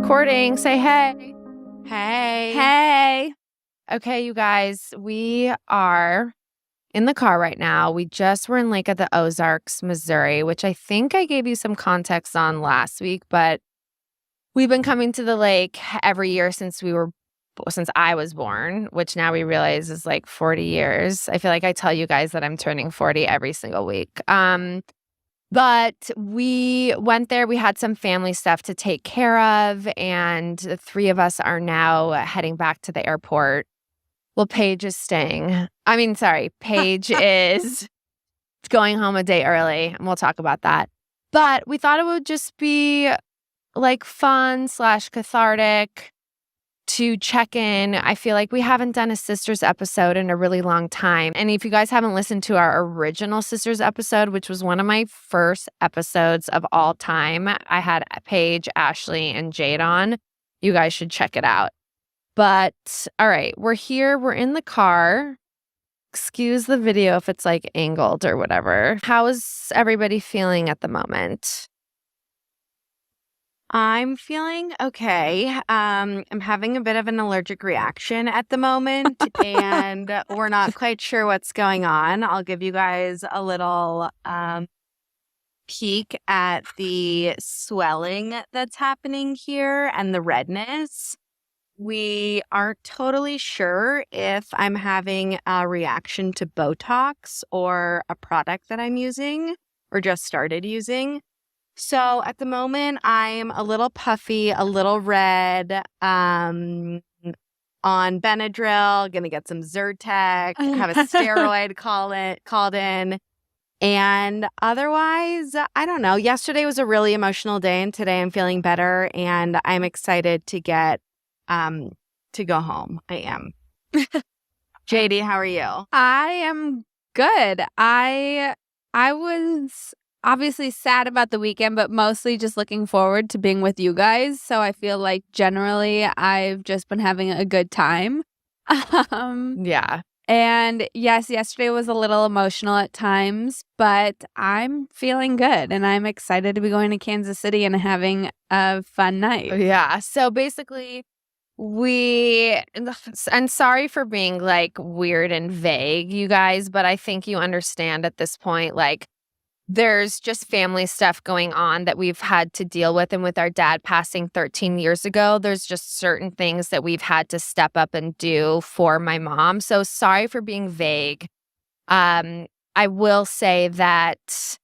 recording. Say hey. Hey. Hey. Okay, you guys, we are in the car right now. We just were in Lake of the Ozarks, Missouri, which I think I gave you some context on last week, but we've been coming to the lake every year since I was born, which now we realize is like 40 years. I feel like I tell you guys that I'm turning 40 every single week. But we went there. We had some family stuff to take care of, and the three of us are now heading back to the airport. Well, Paige is Paige is going home a day early, and we'll talk about that. But we thought it would just be like fun / cathartic to check in. I feel like we haven't done a sisters episode in a really long time. And if you guys haven't listened to our original sisters episode, which was one of my first episodes of all time, I had Paige, Ashley, and Jade on. You guys should check it out. But all right, we're here. We're in the car. Excuse the video if it's like angled or whatever. How is everybody feeling at the moment? I'm feeling okay. I'm having a bit of an allergic reaction at the moment, and we're not quite sure what's going on. I'll give you guys a little peek at the swelling that's happening here and the redness. We aren't totally sure if I'm having a reaction to Botox or a product that I'm using or just started using. So at the moment, I'm a little puffy, a little red, on Benadryl, gonna get some Zyrtec, have a steroid called in. And otherwise, I don't know. Yesterday was a really emotional day, and today I'm feeling better, and I'm excited to get to go home. I am. JD, how are you? I am good. I was obviously sad about the weekend, but mostly just looking forward to being with you guys. So I feel like generally I've just been having a good time. Yeah. And yes, yesterday was a little emotional at times, but I'm feeling good and I'm excited to be going to Kansas City and having a fun night. Yeah. So basically, and sorry for being like weird and vague, you guys, but I think you understand at this point, like, there's just family stuff going on that we've had to deal with. And with our dad passing 13 years ago, there's just certain things that we've had to step up and do for my mom. So sorry for being vague. I will say that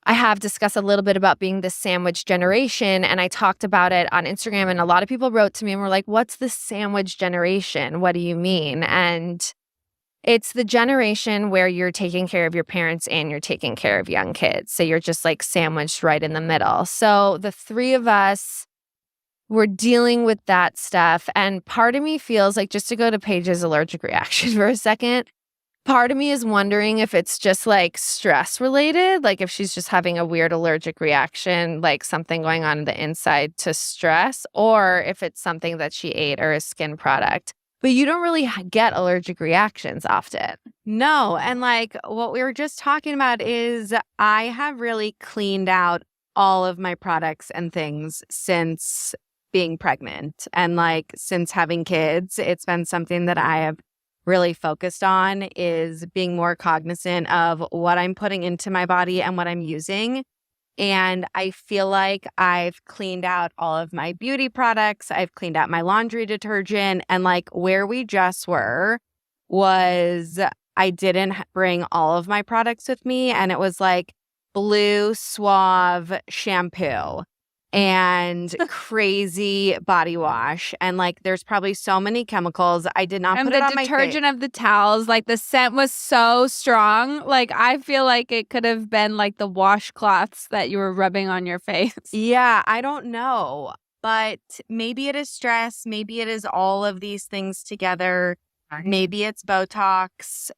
I have discussed a little bit about being the sandwich generation, and I talked about it on Instagram, and a lot of people wrote to me and were like, what's the sandwich generation? What do you mean? And it's the generation where you're taking care of your parents and you're taking care of young kids. So you're just like sandwiched right in the middle. So the three of us were dealing with that stuff. And part of me feels like, just to go to Paige's allergic reaction for a second, part of me is wondering if it's just like stress related, like if she's just having a weird allergic reaction, like something going on the inside to stress, or if it's something that she ate or a skin product. But you don't really get allergic reactions often. No. And like what we were just talking about is I have really cleaned out all of my products and things since being pregnant. And like since having kids, it's been something that I have really focused on, is being more cognizant of what I'm putting into my body and what I'm using. And I feel like I've cleaned out all of my beauty products. I've cleaned out my laundry detergent. And like where we just were was I didn't bring all of my products with me. And it was like Blue Suave shampoo and crazy body wash. And like there's probably so many chemicals. I did not put it on my face. And the detergent of the towels, like the scent was so strong. Like I feel like it could have been like the washcloths that you were rubbing on your face. Yeah, I don't know. But maybe it is stress. Maybe it is all of these things together. Maybe it's Botox.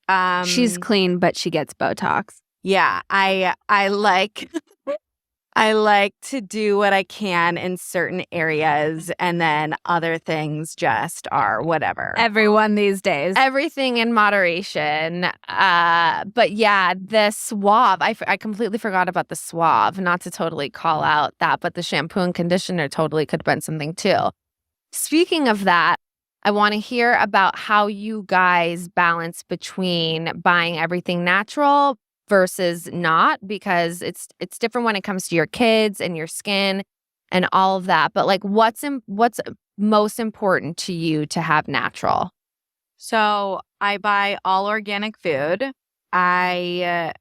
She's clean, but she gets Botox. Yeah, I like I like to do what I can in certain areas, and then other things just are whatever. Everyone these days. Everything in moderation. But yeah, the Suave, I completely forgot about the Suave, not to totally call out that, but the shampoo and conditioner totally could have been something too. Speaking of that, I want to hear about how you guys balance between buying everything natural versus not, because it's different when it comes to your kids and your skin and all of that. But like, what's most important to you to have natural? So I buy all organic food. I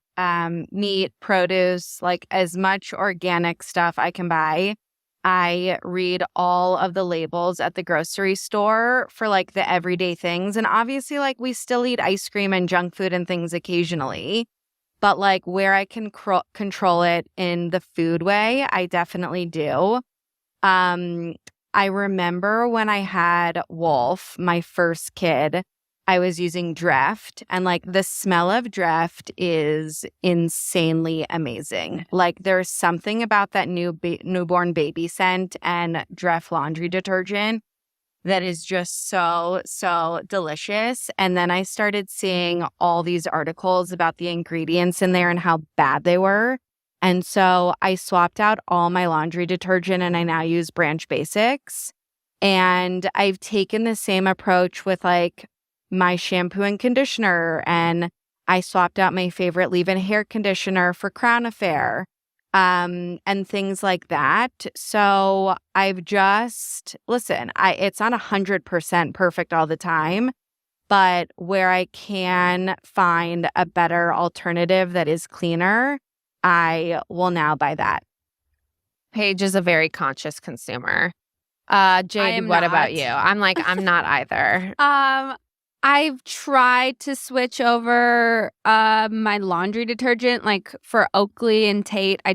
meat, produce, like as much organic stuff I can buy. I read all of the labels at the grocery store for like the everyday things. And obviously, like we still eat ice cream and junk food and things occasionally. But like where I can control it in the food way, I definitely do. Um, I remember when I had Wolf, my first kid, I was using Dreft, and like the smell of Dreft is insanely amazing. Like there's something about that newborn baby scent and Dreft laundry detergent that is just so delicious. And then I started seeing all these articles about the ingredients in there and how bad they were. And so I swapped out all my laundry detergent and I now use Branch Basics. And I've taken the same approach with like my shampoo and conditioner. And I swapped out my favorite leave-in hair conditioner for Crown Affair, and things like that. So I've just, listen, it's not 100% perfect all the time, but where I can find a better alternative that is cleaner, I will now buy that. Paige is a very conscious consumer. Jade, what not. about you? I'm not either. I've tried to switch over my laundry detergent, like for Oakley and Tate. I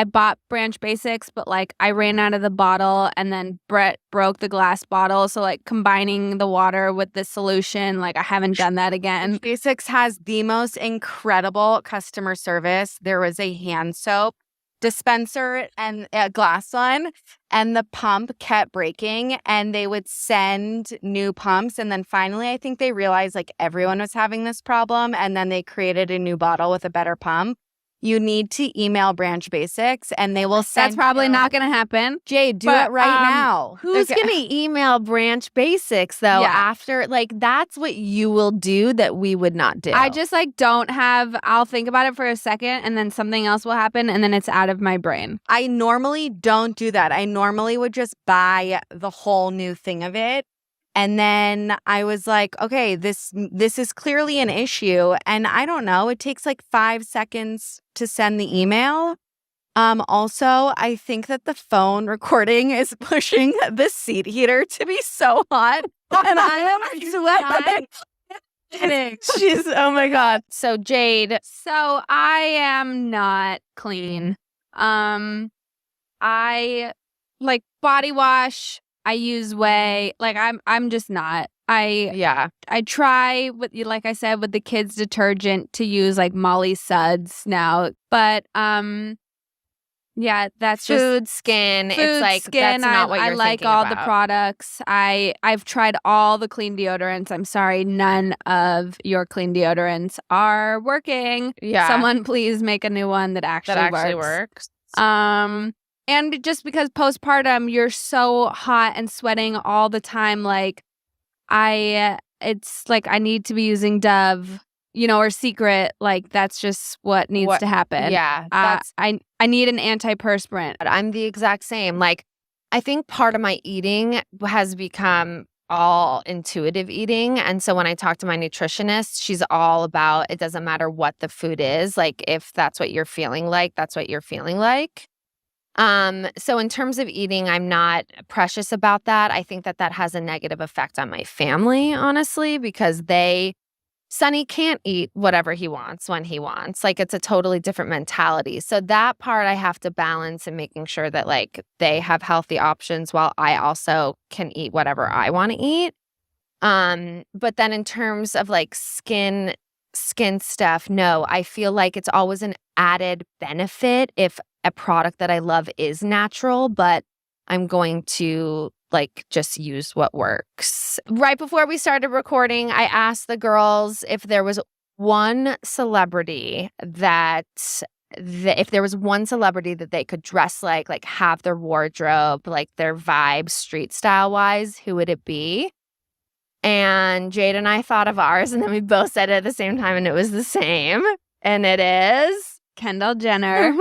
bought Branch Basics, but like I ran out of the bottle and then Brett broke the glass bottle. So like combining the water with the solution, like I haven't done that again. Basics has the most incredible customer service. There was a hand soap dispenser and a glass one, and the pump kept breaking, and they would send new pumps. And then finally, I think they realized like everyone was having this problem, and then they created a new bottle with a better pump. You need to email Branch Basics and they will send. That's probably not going to happen. Jade, do it right now. Who's going to email Branch Basics though after, like, that's what you will do that we would not do. I just like I'll think about it for a second and then something else will happen and then it's out of my brain. I normally don't do that. I normally would just buy the whole new thing of it. And then I was like, okay, this is clearly an issue. And I don't know, it takes like 5 seconds to send the email. Also, I think that the phone recording is pushing the seat heater to be so hot. And I am sweating. She's, oh my God. So Jade. So I am not clean. I like body wash. I use Way. Like I'm just not. I try with, like I said, with the kids' detergent to use like Molly Suds now, but yeah, that's food, just skin. Food, it's like skin. that's not what you're I like thinking all about. the products. I've tried all the clean deodorants. I'm sorry, none of your clean deodorants are working. Yeah, someone please make a new one that actually works. And just because postpartum, you're so hot and sweating all the time, like it's like I need to be using Dove, or Secret. Like that's just what needs to happen. Yeah, I need an antiperspirant. I'm the exact same. Like I think part of my eating has become all intuitive eating, and so when I talk to my nutritionist, she's all about it doesn't matter what the food is. Like if that's what you're feeling like, that's what you're feeling like. So in terms of eating, I'm not precious about that. I think that has a negative effect on my family, honestly, because Sonny can't eat whatever he wants when he wants. Like it's a totally different mentality. So that part I have to balance and making sure that like they have healthy options while I also can eat whatever I want to eat. But then in terms of like skin skin stuff, no, I feel like it's always an added benefit if a product that I love is natural, but I'm going to like just use what works. Right before we started recording, I asked the girls if there was one celebrity that if there was one celebrity that they could dress like have their wardrobe, like their vibe, street style wise, who would it be? And Jade and I thought of ours, and then we both said it at the same time, and it was the same. And it is Kendall Jenner.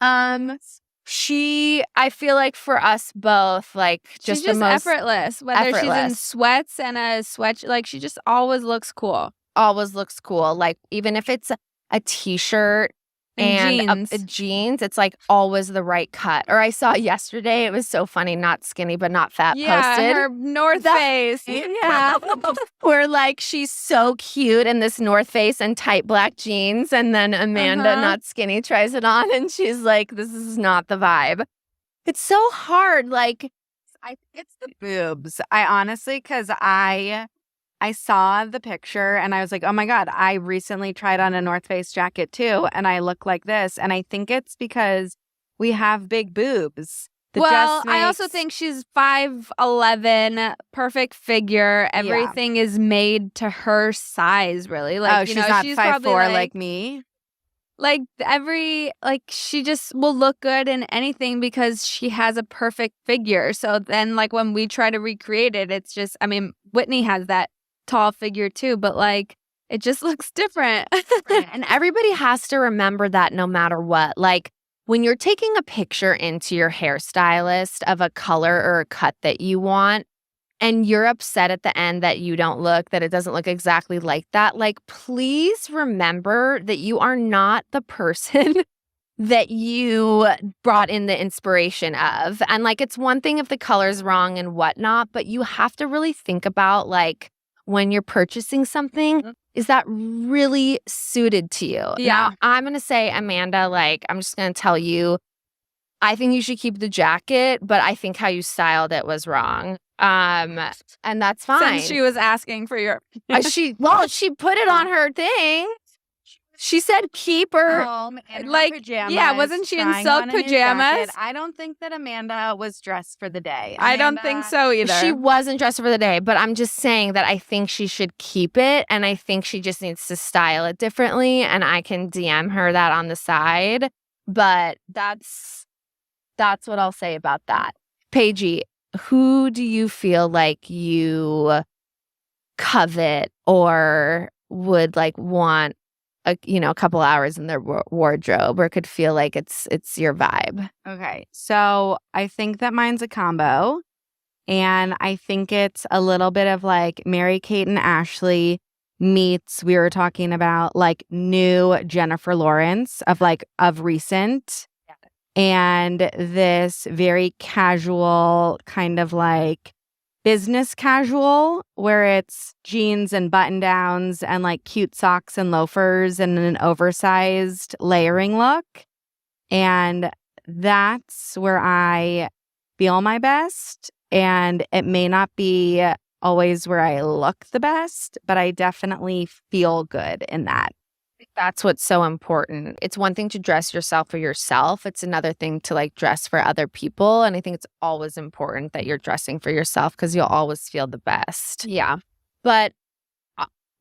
I feel like for us both, like She's just the most effortless. Whether she's in effortless. sweats and a sweat, like she just always looks cool. Always looks cool. Like even if it's a t-shirt and jeans, it's like always the right cut. Or I saw yesterday, it was so funny, not skinny but not fat posted. Her North Face. Yeah. Where like she's so cute in this North Face and tight black jeans, and then Amanda, not skinny, tries it on and she's like, this is not the vibe. It's so hard. Like I think it's the boobs. I honestly, because I saw the picture and I was like, oh my God, I recently tried on a North Face jacket too. And I look like this. And I think it's because we have big boobs. I also think she's 5'11", perfect figure. Everything is made to her size, really. Like, she's not 5'4" like me. Like she just will look good in anything because she has a perfect figure. So then like when we try to recreate it, it's just, I mean, Whitney has that tall figure too, but like it just looks different. And everybody has to remember that no matter what. Like when you're taking a picture into your hairstylist of a color or a cut that you want, and you're upset at the end that that it doesn't look exactly like that, like please remember that you are not the person that you brought in the inspiration of. And like it's one thing if the color's wrong and whatnot, but you have to really think about like when you're purchasing something, is that really suited to you? Yeah. Now, I'm going to say, Amanda, like, I'm just going to tell you, I think you should keep the jacket, but I think how you styled it was wrong. And that's fine. Since she was asking for your... she put it on her thing. She said keep her like pajamas, wasn't she in silk pajamas? I don't think that Amanda was dressed for the day. I don't think so either. She wasn't dressed for the day, but I'm just saying that I think she should keep it, and I think she just needs to style it differently, and I can DM her that on the side. But that's what I'll say about that. Paige, who do you feel like you covet or would like want a couple hours in their wardrobe, or could feel like it's your vibe? Okay, so I think that mine's a combo, and I think it's a little bit of like Mary-Kate and Ashley meets, we were talking about like new Jennifer Lawrence of recent, and this very casual kind of like business casual where it's jeans and button downs and like cute socks and loafers and an oversized layering look. And that's where I feel my best. And it may not be always where I look the best, but I definitely feel good in that. That's what's so important. It's one thing to dress yourself for yourself. It's another thing to like dress for other people. And I think it's always important that you're dressing for yourself because you'll always feel the best. Yeah. But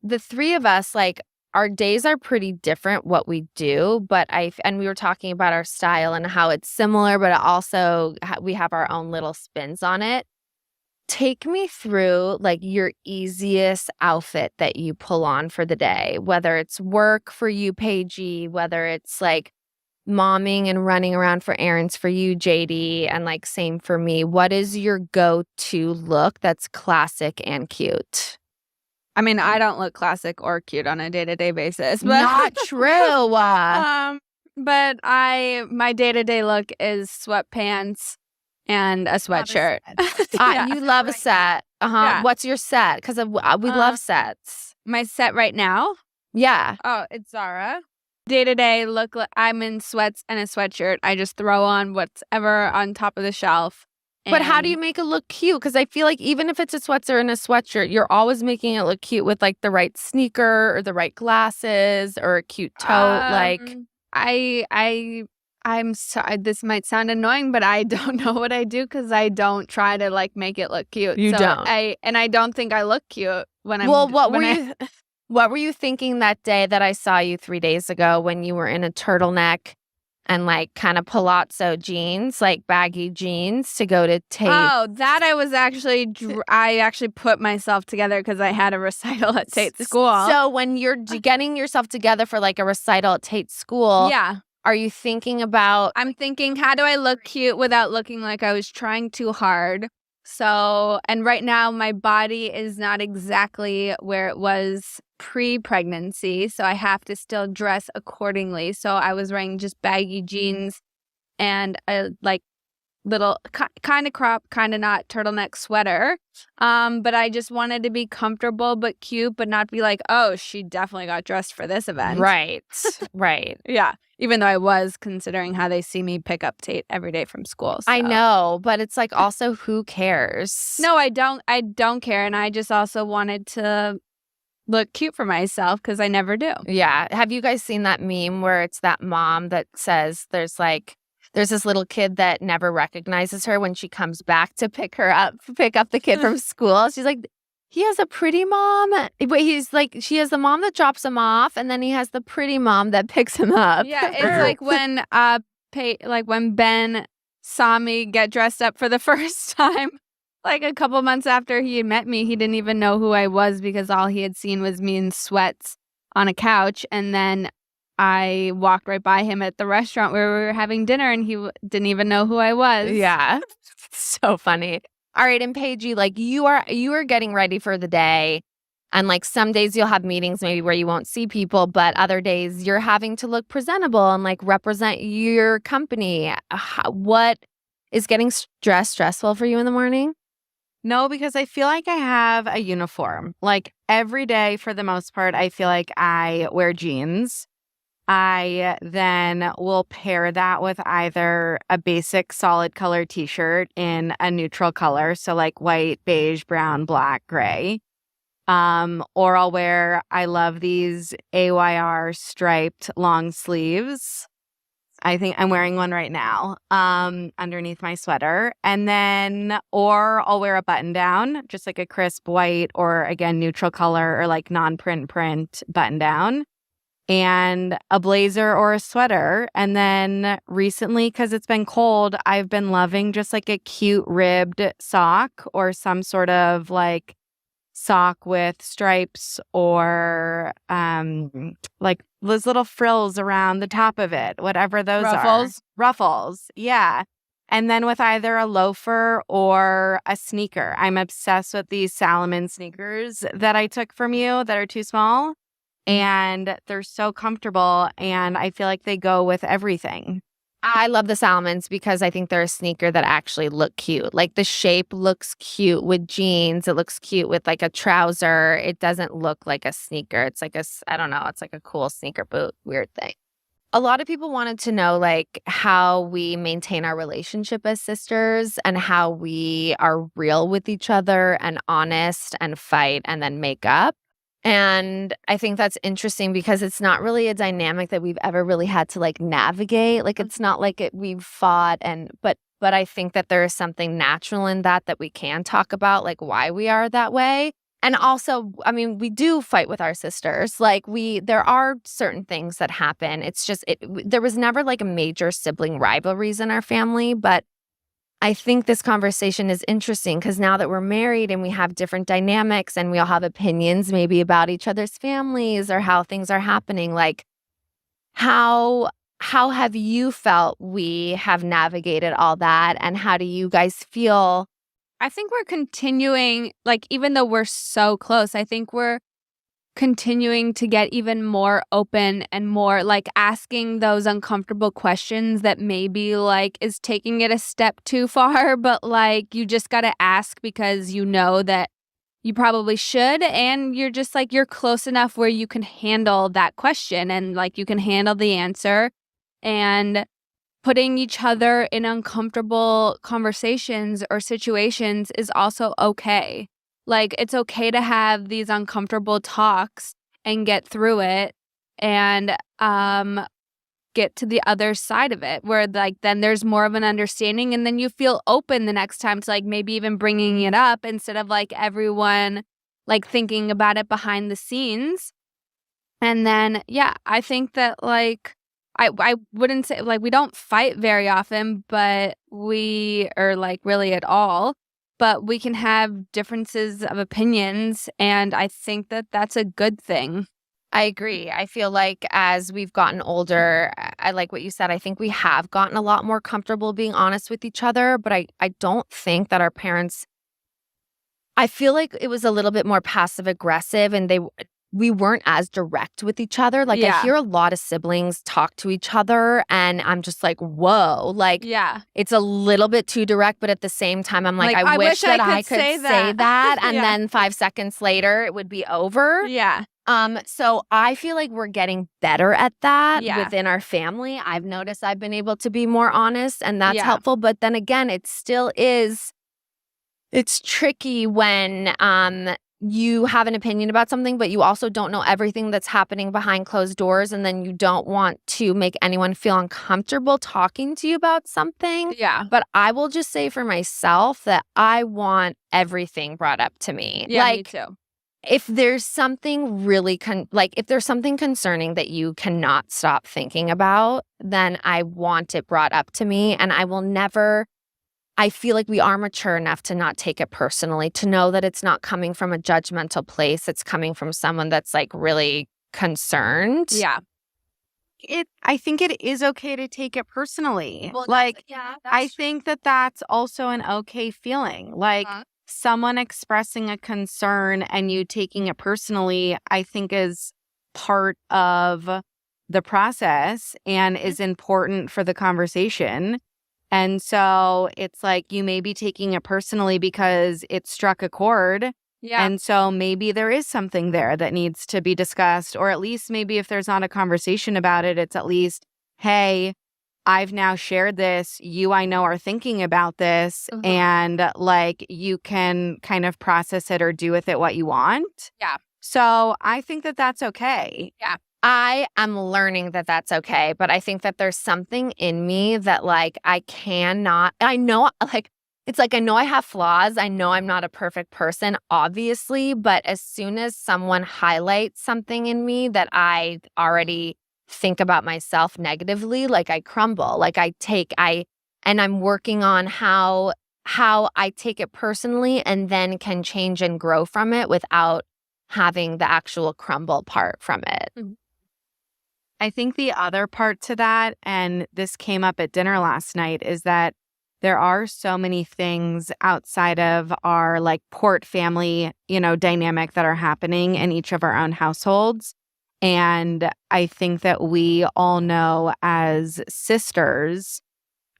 the three of us, like our days are pretty different what we do. But and we were talking about our style and how it's similar, but also we have our own little spins on it. Take me through like your easiest outfit that you pull on for the day, whether it's work for you, Paige, whether it's like momming and running around for errands for you, Jade, and like same for me. What is your go-to look that's classic and cute? I mean, I don't look classic or cute on a day-to-day basis. But not true. But my day-to-day look is sweatpants and a sweatshirt. You love a set. Yeah. What's your set? Because we love sets. My set right now? Yeah. Oh, it's Zara. Day-to-day look like I'm in sweats and a sweatshirt. I just throw on whatever on top of the shelf. But how do And you make it look cute? Because I feel like even if it's a sweatshirt and a sweatshirt, you're always making it look cute with like the right sneaker or the right glasses or a cute tote. Like, I'm sorry, this might sound annoying, but I don't know what I do because I don't try to like make it look cute. You So don't. I don't think I look cute when I'm well, what when were I you what were you thinking that day that I saw you 3 days ago when you were in a turtleneck and like kind of palazzo jeans, like baggy jeans to go to Tate? Oh, that I was actually I actually put myself together because I had a recital at Tate school. So when you're getting yourself together for like a recital at Tate school, yeah, are you thinking about I'm thinking, how do I look cute without looking like I was trying too hard? So, and right now my body is not exactly where it was pre-pregnancy, so I have to still dress accordingly. So I was wearing just baggy jeans and a like little kind of crop, kind of not turtleneck sweater. But I just wanted to be comfortable but cute, but not be like, oh, she definitely got dressed for this event. right, right? Yeah. Even though I was considering how they see me pick up Tate every day from school. I so. know, but it's like also who cares? No, I don't. I don't care. And I just also wanted to look cute for myself because I never do. Yeah. Have you guys seen that meme where it's that mom that says there's this little kid that never recognizes her when she comes back to pick up the kid from school. She's like, he has a pretty mom. But he's like, she has the mom that drops him off, and then he has the pretty mom that picks him up. Yeah, it's like when when Ben saw me get dressed up for the first time. Like a couple months after he had met me, he didn't even know who I was because all he had seen was me in sweats on a couch. And then I walked right by him at the restaurant where we were having dinner, and he didn't even know who I was. Yeah. So funny. All right, and Paige, you are getting ready for the day. And like some days you'll have meetings maybe where you won't see people, but other days you're having to look presentable and like represent your company. What is getting stressful for you in the morning? No, because I feel like I have a uniform. Like every day, for the most part, I feel like I wear jeans. I then will pair that with either a basic solid color t-shirt in a neutral color, so like white, beige, brown, black, gray. Or I love these AYR striped long sleeves. I think I'm wearing one right now, underneath my sweater. And then, or I'll wear a button down, just like a crisp white or again, neutral color or like non-print button down, and a blazer or a sweater. And then recently, because it's been cold, I've been loving just like a cute ribbed sock or some sort of like sock with stripes or like those little frills around the top of it, whatever those Ruffles? are. Ruffles. Yeah. And then with either a loafer or a sneaker. I'm obsessed with these Salomon sneakers that I took from you that are too small. And they're so comfortable, and I feel like they go with everything. I love the Salomons because I think they're a sneaker that actually look cute. Like the shape looks cute with jeans. It looks cute with like a trouser. It doesn't look like a sneaker. It's like I don't know. It's like a cool sneaker boot. Weird thing. A lot of people wanted to know like how we maintain our relationship as sisters and how we are real with each other and honest and fight and then make up. And I think that's interesting because it's not really a dynamic that we've ever really had to like navigate. Like it's not like we've fought but I think that there is something natural in that we can talk about like why we are that way. And also, I mean, we do fight with our sisters. Like there are certain things that happen. It's just there was never like a major sibling rivalries in our family, but I think this conversation is interesting because now that we're married and we have different dynamics and we all have opinions maybe about each other's families or how things are happening, like how have you felt we have navigated all that, and how do you guys feel? I think we're continuing, like, even though we're so close, I think we're continuing to get even more open and more like asking those uncomfortable questions that maybe like is taking it a step too far, but like you just got to ask because you know that you probably should, and you're just like you're close enough where you can handle that question and like you can handle the answer. And putting each other in uncomfortable conversations or situations is also okay. Like, it's okay to have these uncomfortable talks and get through it and get to the other side of it where like then there's more of an understanding and then you feel open the next time to like maybe even bringing it up instead of like everyone like thinking about it behind the scenes. And then yeah, I think that like I wouldn't say like we don't fight very often, but we are like really at all, but we can have differences of opinions and I think that that's a good thing. I agree. I feel like as we've gotten older, I like what you said. I think we have gotten a lot more comfortable being honest with each other, but I don't think that our parents, I feel like it was a little bit more passive aggressive and we weren't as direct with each other. Like I hear a lot of siblings talk to each other and I'm just like, whoa, like it's a little bit too direct, but at the same time, I'm like, I wish that I could say that. And then 5 seconds later it would be over. Yeah. So I feel like we're getting better at that within our family. I've noticed I've been able to be more honest and that's helpful. But then again, it still is, it's tricky when you have an opinion about something, but you also don't know everything that's happening behind closed doors. And then you don't want to make anyone feel uncomfortable talking to you about something. Yeah. But I will just say for myself that I want everything brought up to me. Yeah, like, me too. If there's something really if there's something concerning that you cannot stop thinking about, then I want it brought up to me and I will never, I feel like we are mature enough to not take it personally, to know that it's not coming from a judgmental place. It's coming from someone that's like really concerned. Yeah. I think it is okay to take it personally. Well, like, that's I think that that's also an okay feeling. Like, someone expressing a concern and you taking it personally, I think is part of the process and is important for the conversation. And so it's like you may be taking it personally because it struck a chord. Yeah. And so maybe there is something there that needs to be discussed, or at least maybe if there's not a conversation about it, it's at least, hey, I've now shared this. You, I know, are thinking about this and like you can kind of process it or do with it what you want. Yeah. So I think that that's okay. Yeah. I am learning that that's okay, but I think that there's something in me that like I know like it's like I know I have flaws. I know I'm not a perfect person, obviously, but as soon as someone highlights something in me that I already think about myself negatively, like I crumble, like and I'm working on how I take it personally and then can change and grow from it without having the actual crumble part from it. I think the other part to that, and this came up at dinner last night, is that there are so many things outside of our like port family, dynamic that are happening in each of our own households. And I think that we all know as sisters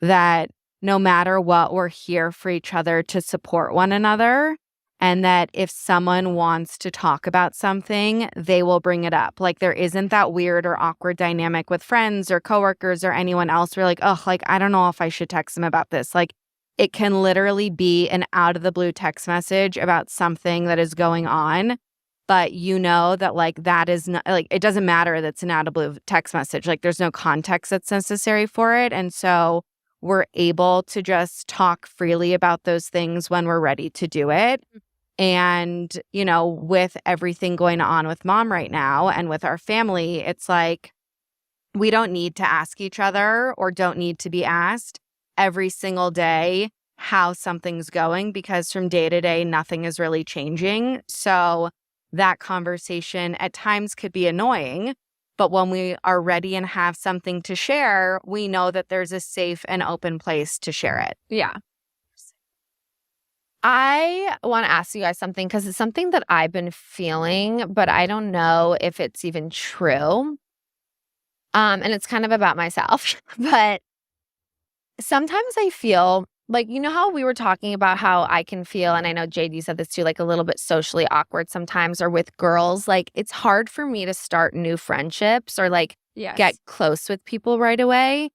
that no matter what, we're here for each other to support one another. And that if someone wants to talk about something, they will bring it up. Like there isn't that weird or awkward dynamic with friends or coworkers or anyone else. We're like, oh, like, I don't know if I should text them about this. Like it can literally be an out of the blue text message about something that is going on. But that like that is not like, it doesn't matter that's an out of blue text message. Like there's no context that's necessary for it. And so we're able to just talk freely about those things when we're ready to do it. And, with everything going on with mom right now and with our family, it's like we don't need to ask each other or don't need to be asked every single day how something's going because from day to day, nothing is really changing. So that conversation at times could be annoying. But when we are ready and have something to share, we know that there's a safe and open place to share it. Yeah. I want to ask you guys something because it's something that I've been feeling, but I don't know if it's even true. And it's kind of about myself. But sometimes I feel like, how we were talking about how I can feel, and I know Jade, you said this too, like a little bit socially awkward sometimes, or with girls, like it's hard for me to start new friendships or like get close with people right away.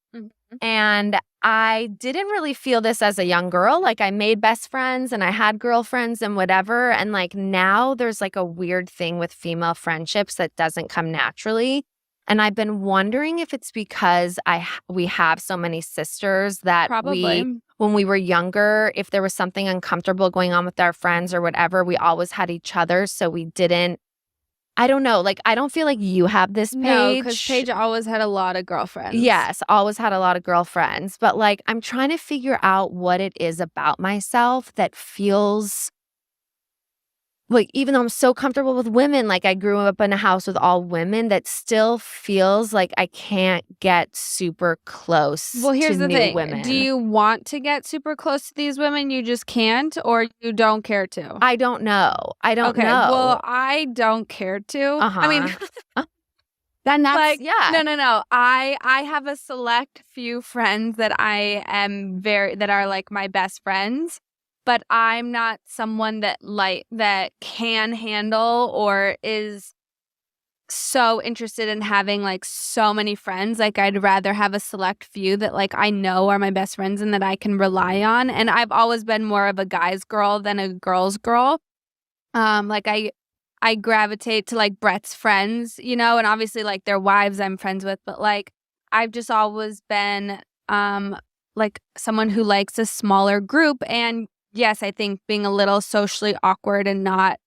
And I didn't really feel this as a young girl. Like, I made best friends and I had girlfriends and whatever. And like now there's like a weird thing with female friendships that doesn't come naturally. And I've been wondering if it's because we have so many sisters that Probably. when we were younger, if there was something uncomfortable going on with our friends or whatever, we always had each other. So we didn't, I don't know. Like, I don't feel like you have this, Paige. No, because Paige always had a lot of girlfriends. Yes, always had a lot of girlfriends. But like, I'm trying to figure out what it is about myself that feels like, even though I'm so comfortable with women, like I grew up in a house with all women, that still feels like I can't get super close Well, here's to the new thing. women. Do you want to get super close to these women? You just can't, or you don't care to? I don't know. I don't Okay, know. well, I don't care to. I mean, then that's like, yeah. no. I have a select few friends that I am that are like my best friends, but I'm not someone that can handle or is so interested in having like so many friends. Like, I'd rather have a select few that like I know are my best friends and that I can rely on. And I've always been more of a guy's girl than a girl's girl. Like I gravitate to like Brett's friends, you know, and obviously like their wives I'm friends with, but like I've just always been like someone who likes a smaller group. And yes, I think being a little socially awkward and not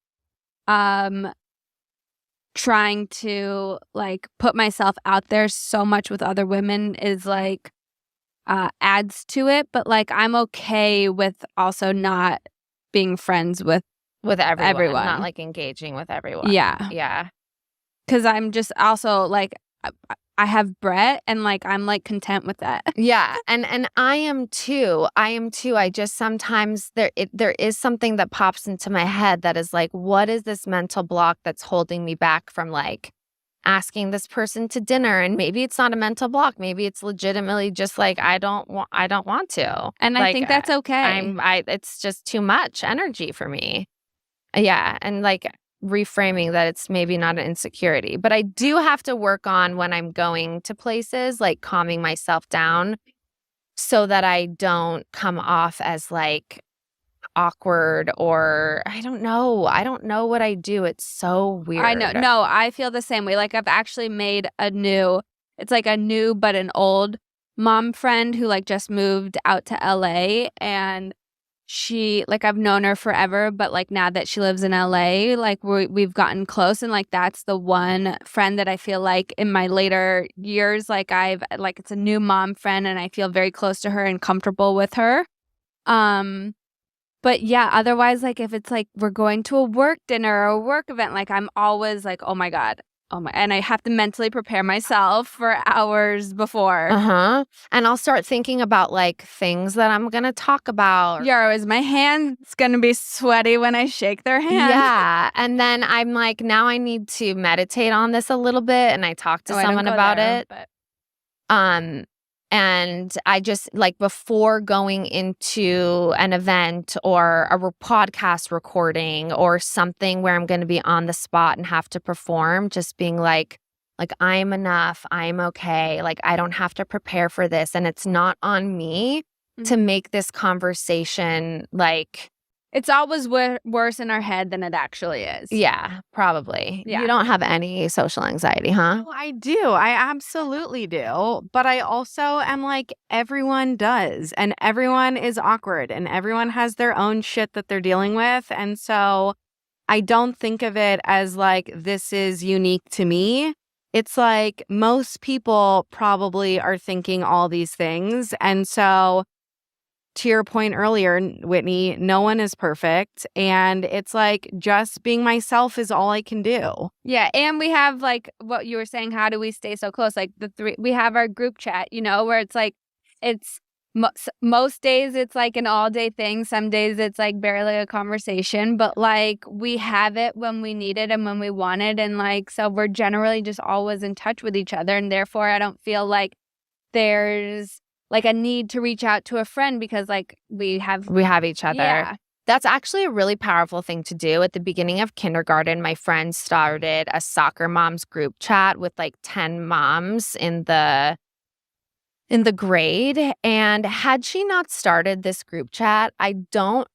trying to like put myself out there so much with other women is like adds to it. But like I'm okay with also not being friends with everyone, not like engaging with everyone. Yeah. Because I'm just also like I have Brett and like I'm like content with that. Yeah, and I am too. I just sometimes there is something that pops into my head that is like, what is this mental block that's holding me back from like asking this person to dinner? And maybe it's not a mental block. Maybe it's legitimately just like I don't want to. And like, I think that's okay. It's just too much energy for me. Yeah, and like reframing that it's maybe not an insecurity, but I do have to work on when I'm going to places, like calming myself down so that I don't come off as like awkward, or I don't know. I don't know what I do. It's so weird. I know. No, I feel the same way. Like I've actually made it's like a new but an old mom friend who like just moved out to LA, and she like I've known her forever, but like now that she lives in LA, like we've gotten close, and like that's the one friend that I feel like in my later years, like it's a new mom friend, and I feel very close to her and comfortable with her. But yeah, otherwise, like if it's like we're going to a work dinner or a work event, like I'm always like, oh my God. And I have to mentally prepare myself for hours before. And I'll start thinking about like things that I'm gonna talk about. Yeah, is my hand's gonna be sweaty when I shake their hand? Yeah, and then I'm like, now I need to meditate on this a little bit, and I talk to someone about it. But... And I just like before going into an event or a podcast recording or something where I'm going to be on the spot and have to perform, just being like I'm enough, I'm okay, like I don't have to prepare for this, and it's not on me to make this conversation like. It's always worse in our head than it actually is. Yeah, probably. Yeah. You don't have any social anxiety, huh? Oh, I do. I absolutely do. But I also am like, everyone does. And everyone is awkward. And everyone has their own shit that they're dealing with. And so I don't think of it as like, this is unique to me. It's like most people probably are thinking all these things. And so to your point earlier, Whitney, no one is perfect. And it's like just being myself is all I can do. Yeah. And we have like what you were saying, how do we stay so close? Like we have our group chat, you know, where it's like, it's most days it's like an all day thing. Some days it's like barely a conversation, but like we have it when we need it and when we want it. And like, so we're generally just always in touch with each other. And therefore I don't feel like there's like a need to reach out to a friend because like we have each other. Yeah. That's actually a really powerful thing to do. At the beginning of kindergarten, my friend started a soccer moms group chat with like 10 moms in the in the grade. And had she not started this group chat, I don't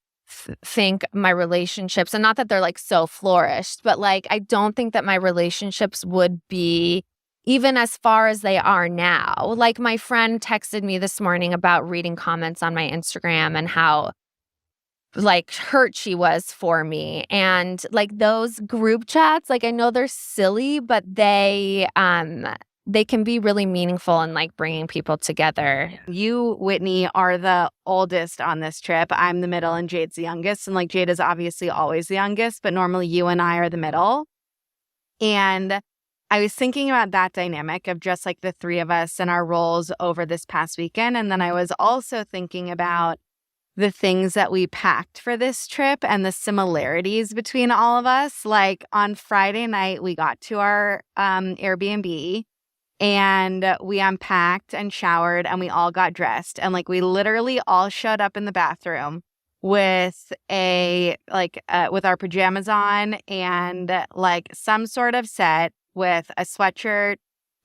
think my relationships, and not that they're like so flourished, but like I don't think that my relationships would be even as far as they are now. Like my friend texted me this morning about reading comments on my Instagram and how like hurt she was for me. And like those group chats, like I know they're silly, but they can be really meaningful in like bringing people together. You, Whitney, are the oldest on this trip. I'm the middle and Jade's the youngest. And like Jade is obviously always the youngest, but normally you and I are the middle. And I was thinking about that dynamic of just like the three of us and our roles over this past weekend. And then I was also thinking about the things that we packed for this trip and the similarities between all of us. Like on Friday night, we got to our Airbnb and we unpacked and showered and we all got dressed. And like we literally all showed up in the bathroom with with our pajamas on and like some sort of set with a sweatshirt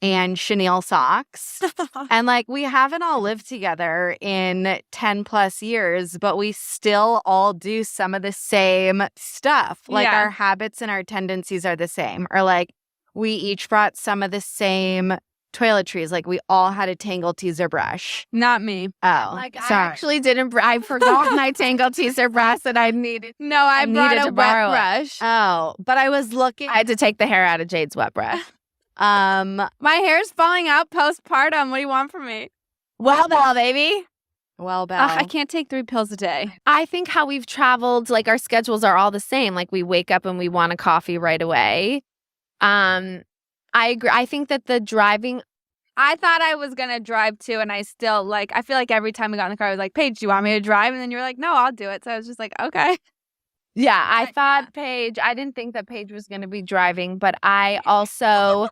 and chenille socks. And like we haven't all lived together in 10 plus years, but we still all do some of the same stuff. Like our habits and our tendencies are the same. Or like we each brought some of the same toiletries. Like we all had a Tangle teaser brush. Not me. Oh, Like sorry. I actually didn't. I forgot my Tangle teaser brush that I needed. No, I brought needed a to wet borrow it. brush. Oh, but I was looking. I had to take the hair out of Jade's wet brush. My hair's falling out postpartum. What do you want from me? Well, baby. Well, Belle. I can't take 3 pills a day. I think how we've traveled, like our schedules are all the same. Like we wake up and we want a coffee right away. I agree. I think that the driving. I thought I was going to drive too, and I still, I feel like every time we got in the car, I was like, Paige, do you want me to drive? And then you were like, no, I'll do it. So I was just like, okay. Yeah, I thought Paige, I didn't think that Paige was going to be driving, but I also,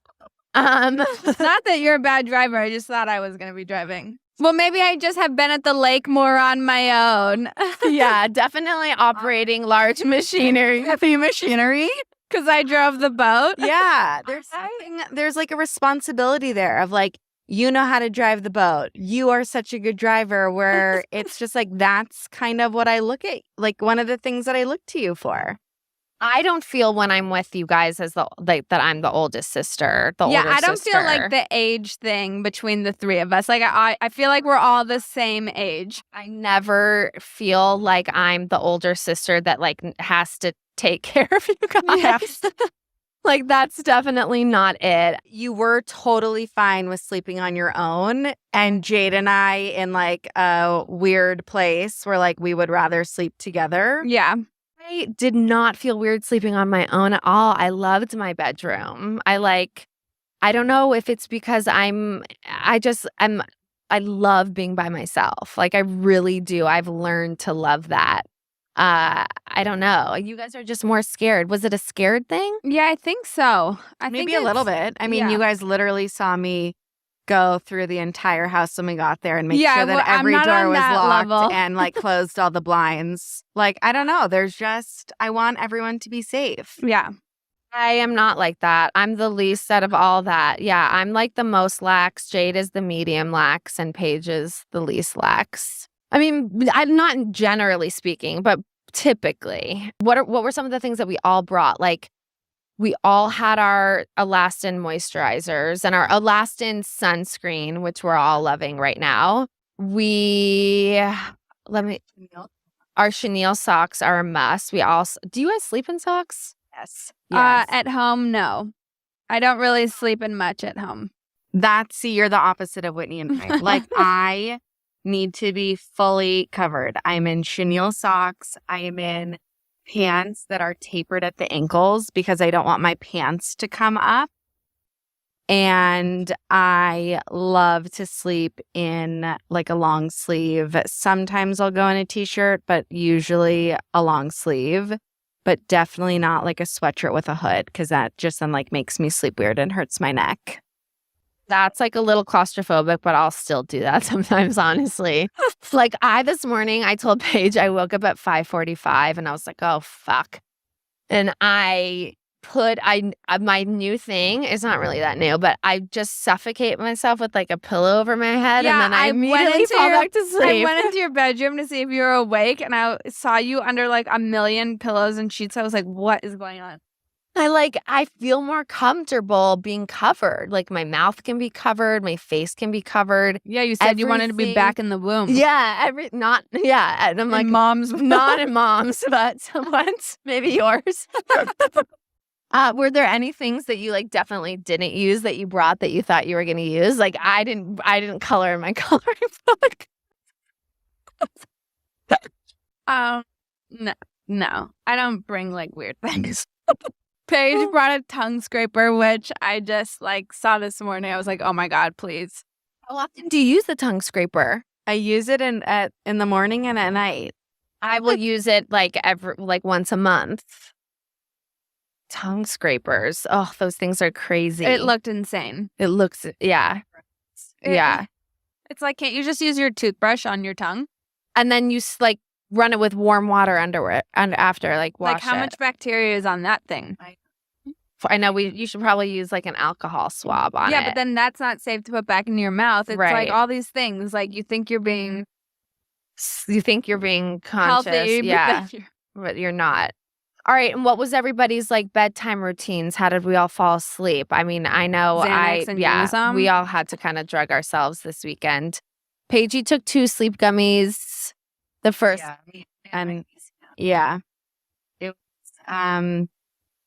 It's not that you're a bad driver. I just thought I was going to be driving. Well, maybe I just have been at the lake more on my own. yeah, definitely operating large machinery. heavy machinery. Because I drove the boat. Yeah, there's like a responsibility there of like, you know how to drive the boat. You are such a good driver where it's just like, that's kind of what I look at. Like one of the things that I look to you for. I don't feel when I'm with you guys as that I'm the oldest sister. I don't feel like the age thing between the three of us. Like I feel like we're all the same age. I never feel like I'm the older sister that like has to take care of you guys. Yes. Like that's definitely not it. You were totally fine with sleeping on your own. And Jade and I in like a weird place where like we would rather sleep together. Yeah. I did not feel weird sleeping on my own at all. I loved my bedroom. I don't know if it's because I love being by myself. Like I really do. I've learned to love that. I don't know. You guys are just more scared. Was it a scared thing? Yeah, I think so. Maybe a little bit. I mean, you guys literally saw me go through the entire house when we got there and make sure that every door was locked and like closed all the blinds. Like, I don't know. I want everyone to be safe. Yeah. I am not like that. I'm the least out of all that. Yeah, I'm like the most lax. Jade is the medium lax and Paige is the least lax. I mean, I'm not generally speaking, but typically. What were some of the things that we all brought? Like, we all had our Elastin moisturizers and our Elastin sunscreen, which we're all loving right now. Our chenille socks are a must. Do you guys sleep in socks? Yes. At home, no. I don't really sleep in much at home. You're the opposite of Whitney and I. Like, I need to be fully covered. I'm in chenille socks. I am in pants that are tapered at the ankles because I don't want my pants to come up. And I love to sleep in like a long sleeve. Sometimes I'll go in a t-shirt, but usually a long sleeve. But definitely not like a sweatshirt with a hood because that just then like makes me sleep weird and hurts my neck. That's like a little claustrophobic, but I'll still do that sometimes, honestly. Like this morning, I told Paige I woke up at 5:45 and I was like, oh, fuck. And I my new thing is not really that new, but I just suffocate myself with like a pillow over my head, and then I immediately fall back to sleep. I went into your bedroom to see if you were awake, and I saw you under like a million pillows and sheets. I was like, what is going on? I feel more comfortable being covered. Like my mouth can be covered, my face can be covered. Yeah, you said you wanted to be back in the womb. Yeah, and I'm like, mom's not in mom's, but someone's, maybe yours. Were there any things that you like definitely didn't use that you brought that you thought you were going to use? Like I didn't color in my coloring book. No, I don't bring like weird things. Paige brought a tongue scraper, which I just like saw this morning. I was like, oh my God, please. How often do you use the tongue scraper? I use it in the morning and at night. I will use it like once a month. Tongue scrapers. Oh, those things are crazy. It looked insane. It looks, yeah. Yeah. It's like, can't you just use your toothbrush on your tongue? And then you like run it with warm water under it and after, like wash it. Like how much bacteria is on that thing? I know you should probably use like an alcohol swab on it. Yeah, but then that's not safe to put back in your mouth. It's Right. like all these things. Like you think you're being conscious. healthy, Yeah. but But you're not. All right. And what was everybody's like bedtime routines? How did we all fall asleep? I mean, I know Xanax and Unisom? we all had to kind of drug ourselves this weekend. Paige took 2 sleep gummies. The first. And yeah. It was,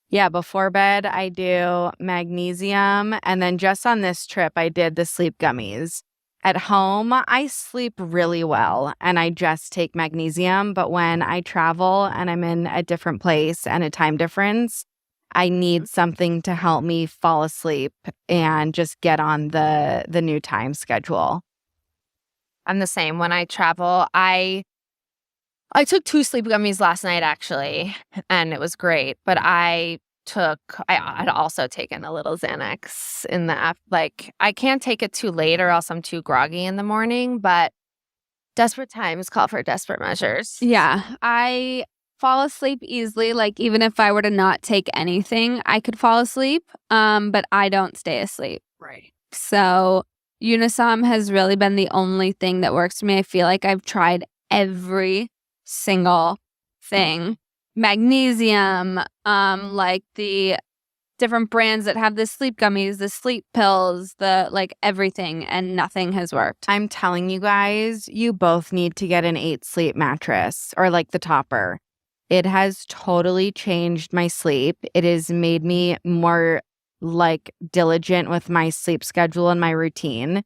yeah, before bed I do magnesium, and then just on this trip I did the sleep gummies. At home, I sleep really well and I just take magnesium, but when I travel and I'm in a different place and a time difference, I need something to help me fall asleep and just get on the new time schedule. I'm the same. When I travel, I took 2 sleep gummies last night actually, and it was great. But I had also taken a little Xanax in the like I can't take it too late or else I'm too groggy in the morning. But desperate times call for desperate measures. yeah, I fall asleep easily. Like even if I were to not take anything, I could fall asleep. But I don't stay asleep. Right. So Unisom has really been the only thing that works for me. I feel like I've tried every single thing. Magnesium, like the different brands that have the sleep gummies, the sleep pills, the like everything, and nothing has worked. I'm telling you guys, you both need to get an 8 sleep mattress or like the topper. It has totally changed my sleep. It has made me more like diligent with my sleep schedule and my routine.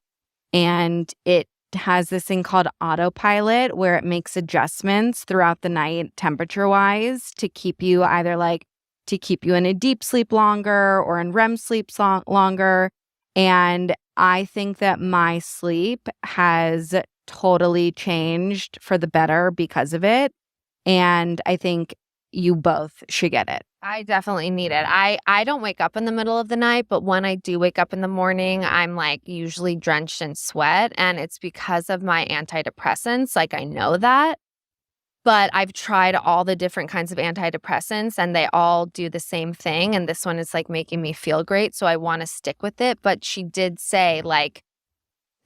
And it has this thing called autopilot where it makes adjustments throughout the night temperature wise to keep you either like to keep you in a deep sleep longer or in REM sleep longer. And I think that my sleep has totally changed for the better because of it. And I think you both should get it. I definitely need it. I don't wake up in the middle of the night, but when I do wake up in the morning, I'm like usually drenched in sweat, and it's because of my antidepressants. Like I know that, but I've tried all the different kinds of antidepressants and they all do the same thing. And this one is like making me feel great. So I want to stick with it. But she did say like,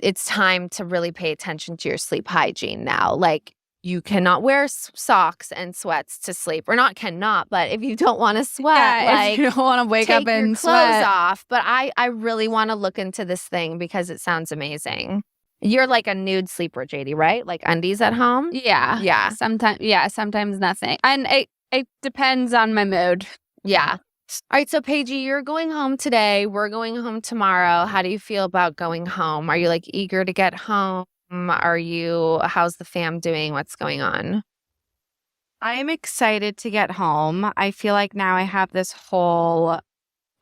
it's time to really pay attention to your sleep hygiene now. Like, you cannot wear socks and sweats to sleep, or not cannot, but if you don't want to sweat, like if you don't want to wake take up and your sweat clothes off. But I really want to look into this thing because it sounds amazing. You're like a nude sleeper, Jade, right? Like undies at home? Yeah. Yeah. Sometimes nothing. And it depends on my mood. Yeah. All right, so Paige, you're going home today. We're going home tomorrow. How do you feel about going home? Are you like eager to get home? How's the fam doing? What's going on? I am excited to get home. I feel like now I have this whole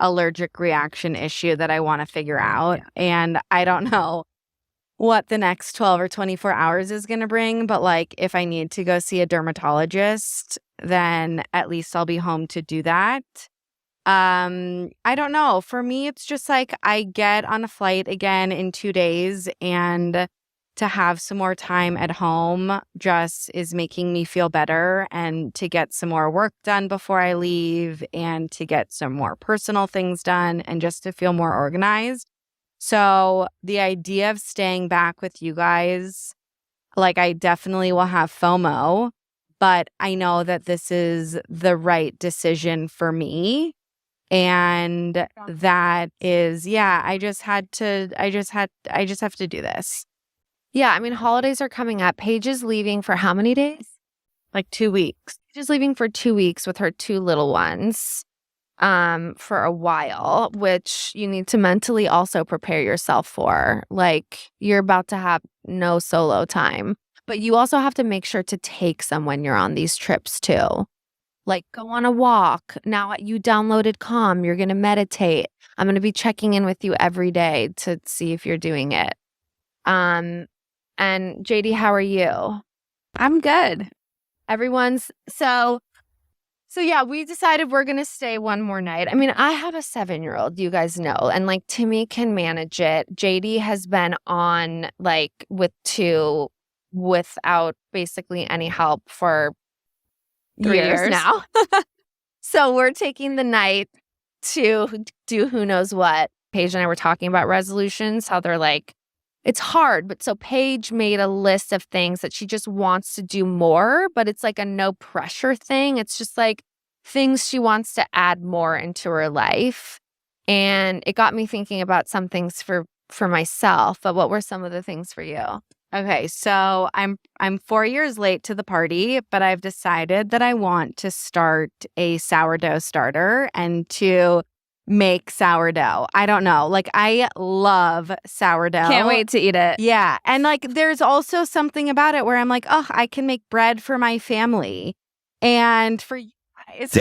allergic reaction issue that I want to figure out. And I don't know what the next 12 or 24 hours is going to bring. But like if I need to go see a dermatologist, then at least I'll be home to do that. I don't know. For me, it's just like I get on a flight again in 2 days and to have some more time at home just is making me feel better, and to get some more work done before I leave, and to get some more personal things done, and just to feel more organized. So the idea of staying back with you guys, like, I definitely will have FOMO, but I know that this is the right decision for me. And that is, I just have to do this. Yeah, I mean, holidays are coming up. Paige is leaving for how many days? Like 2 weeks. Paige is leaving for 2 weeks with her 2 little ones for a while, which you need to mentally also prepare yourself for. Like, you're about to have no solo time, but you also have to make sure to take some when you're on these trips too. Like, go on a walk. Now you downloaded Calm, you're going to meditate. I'm going to be checking in with you every day to see if you're doing it. And JD, how are you? I'm good. Everyone's so yeah, we decided we're going to stay one more night. I mean, I have a 7-year-old, you guys know, and like Timmy can manage it. JD has been on like with 2 without basically any help for 3 years now. So we're taking the night to do who knows what. Paige and I were talking about resolutions, how they're like, it's hard. But so Paige made a list of things that she just wants to do more, but it's like a no pressure thing. It's just like things she wants to add more into her life. And it got me thinking about some things for myself. But what were some of the things for you? Okay, so I'm 4 years late to the party, but I've decided that I want to start a sourdough starter and to make sourdough. I don't know. Like, I love sourdough. Can't wait to eat it. Yeah. And like, there's also something about it where I'm like, oh, I can make bread for my family. And for you guys,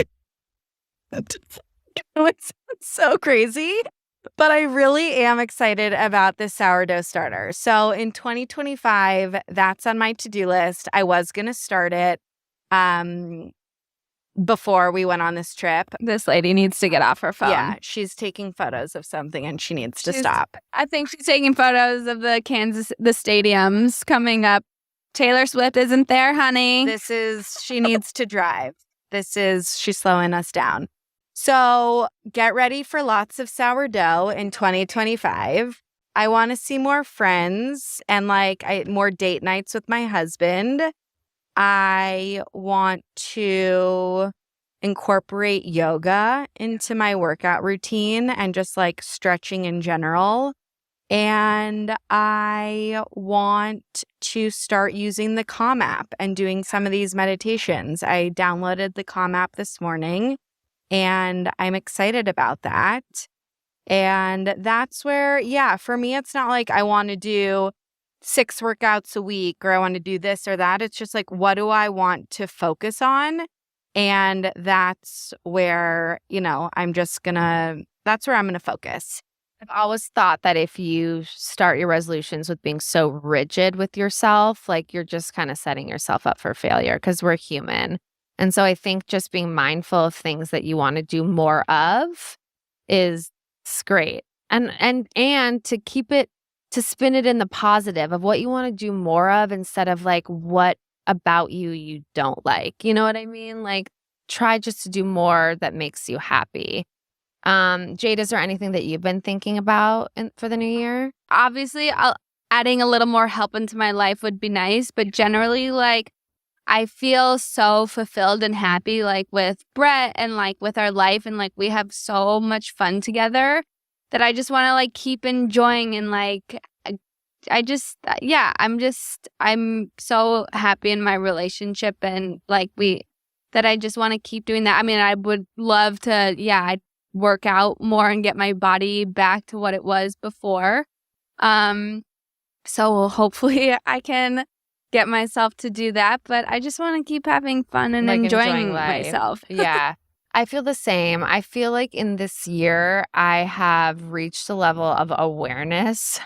it's so crazy. But I really am excited about this sourdough starter. So in 2025, that's on my to-do list. I was going to start it before we went on this trip. This lady needs to get off her phone. Yeah, she's taking photos of something and she needs to stop. I think she's taking photos of the stadiums coming up. Taylor Swift isn't there, honey. She needs to drive. She's slowing us down. So get ready for lots of sourdough in 2025. I want to see more friends and more date nights with my husband. I want to incorporate yoga into my workout routine and just like stretching in general. And I want to start using the Calm app and doing some of these meditations. I downloaded the Calm app this morning and I'm excited about that. And that's where, for me, it's not like I want to do 6 workouts a week or I want to do this or that. It's just like, what do I want to focus on? And that's where, that's where I'm going to focus. I've always thought that if you start your resolutions with being so rigid with yourself, like you're just kind of setting yourself up for failure because we're human. And so I think just being mindful of things that you want to do more of is great. And to keep it, to spin it in the positive of what you want to do more of instead of like what about you don't like. You know what I mean? Like try just to do more that makes you happy. Jade, is there anything that you've been thinking about for the new year? Obviously, adding a little more help into my life would be nice, but generally, like, I feel so fulfilled and happy, like, with Brett and, like, with our life, and, like, we have so much fun together that I just want to, like, keep enjoying and, like, I'm so happy in my relationship and, like, that I just want to keep doing that. I mean, I would love to, I'd work out more and get my body back to what it was before. So hopefully I can get myself to do that, but I just want to keep having fun and enjoying myself. Yeah. I feel the same. I feel like in this year I have reached a level of awareness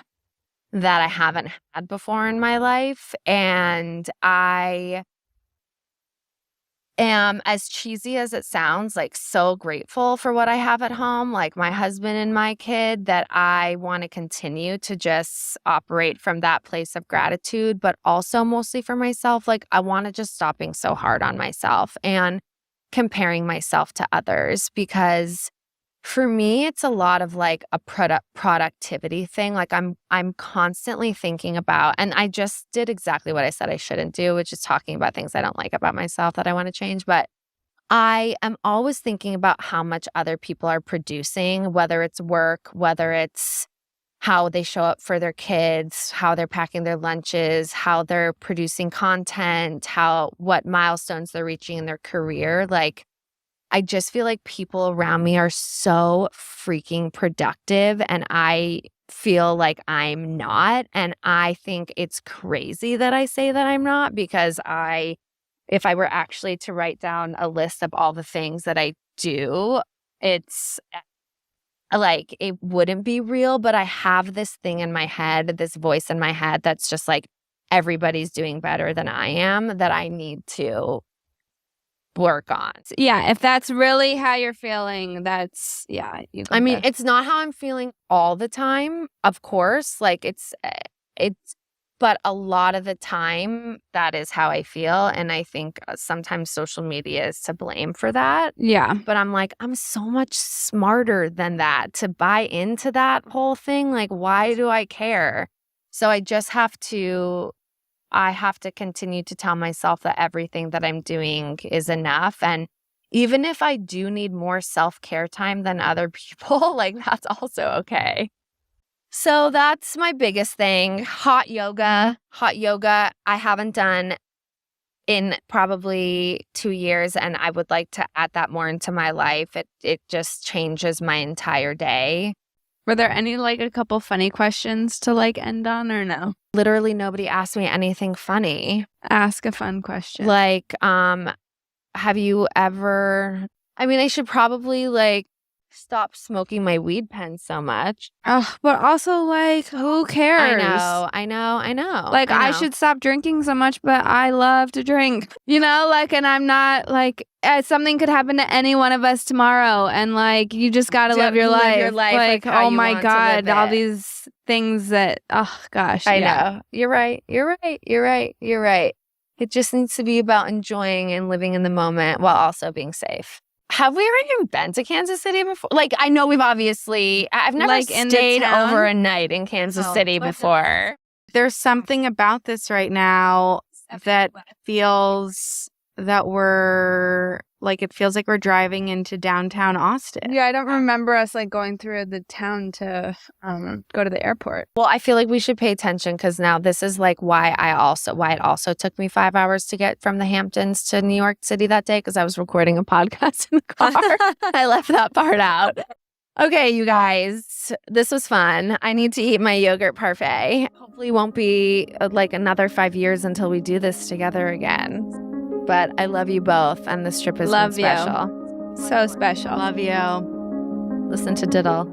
that I haven't had before in my life, and I am, as cheesy as it sounds, like so grateful for what I have at home, like my husband and my kid, that I want to continue to just operate from that place of gratitude, but also mostly for myself. Like I want to just stop being so hard on myself and comparing myself to others, because for me, it's a lot of like a productivity thing. Like I'm constantly thinking about, and I just did exactly what I said I shouldn't do, which is talking about things I don't like about myself that I want to change. But I am always thinking about how much other people are producing, whether it's work, whether it's how they show up for their kids, how they're packing their lunches, how they're producing content, what milestones they're reaching in their career. Like I just feel like people around me are so freaking productive, and I feel like I'm not. And I think it's crazy that I say that I'm not, because if I were actually to write down a list of all the things that I do, it's like it wouldn't be real. But I have this thing in my head, this voice in my head that's just like, everybody's doing better than I am, that I need to work on. Yeah, if that's really how you're feeling, I mean, it's not how I'm feeling all the time, of course. Like but a lot of the time that is how I feel. And I think sometimes social media is to blame for that. Yeah. But I'm like, I'm so much smarter than that to buy into that whole thing. Like, why do I care? So I have to continue to tell myself that everything that I'm doing is enough. And even if I do need more self-care time than other people, like that's also okay. So that's my biggest thing. Hot yoga. I haven't done in probably 2 years, and I would like to add that more into my life. It just changes my entire day. Were there any like a couple funny questions to like end on, or no? Literally nobody asked me anything funny. Ask a fun question. Like, have you ever, I mean, I should probably like stop smoking my weed pen so much. Oh, but also like, who cares? I know. Like, I should stop drinking so much, but I love to drink, like, and I'm not like, something could happen to any one of us tomorrow. And like, you just got to live your life. Like oh my God, all these things that, oh gosh. I know. You're right. It just needs to be about enjoying and living in the moment while also being safe. Have we ever even been to Kansas City before? Like, I know I've never like stayed over a night in Kansas City before. There's something about this right now that feels that it feels like we're driving into downtown Austin. Yeah, I don't remember us like going through the town to go to the airport. Well, I feel like we should pay attention, because now this is like why it also took me 5 hours to get from the Hamptons to New York City that day, because I was recording a podcast in the car. I left that part out. Okay, you guys, this was fun. I need to eat my yogurt parfait. Hopefully it won't be like another 5 years until we do this together again. But I love you both, and this trip has been special. So special. Love you. Listen to Diddle.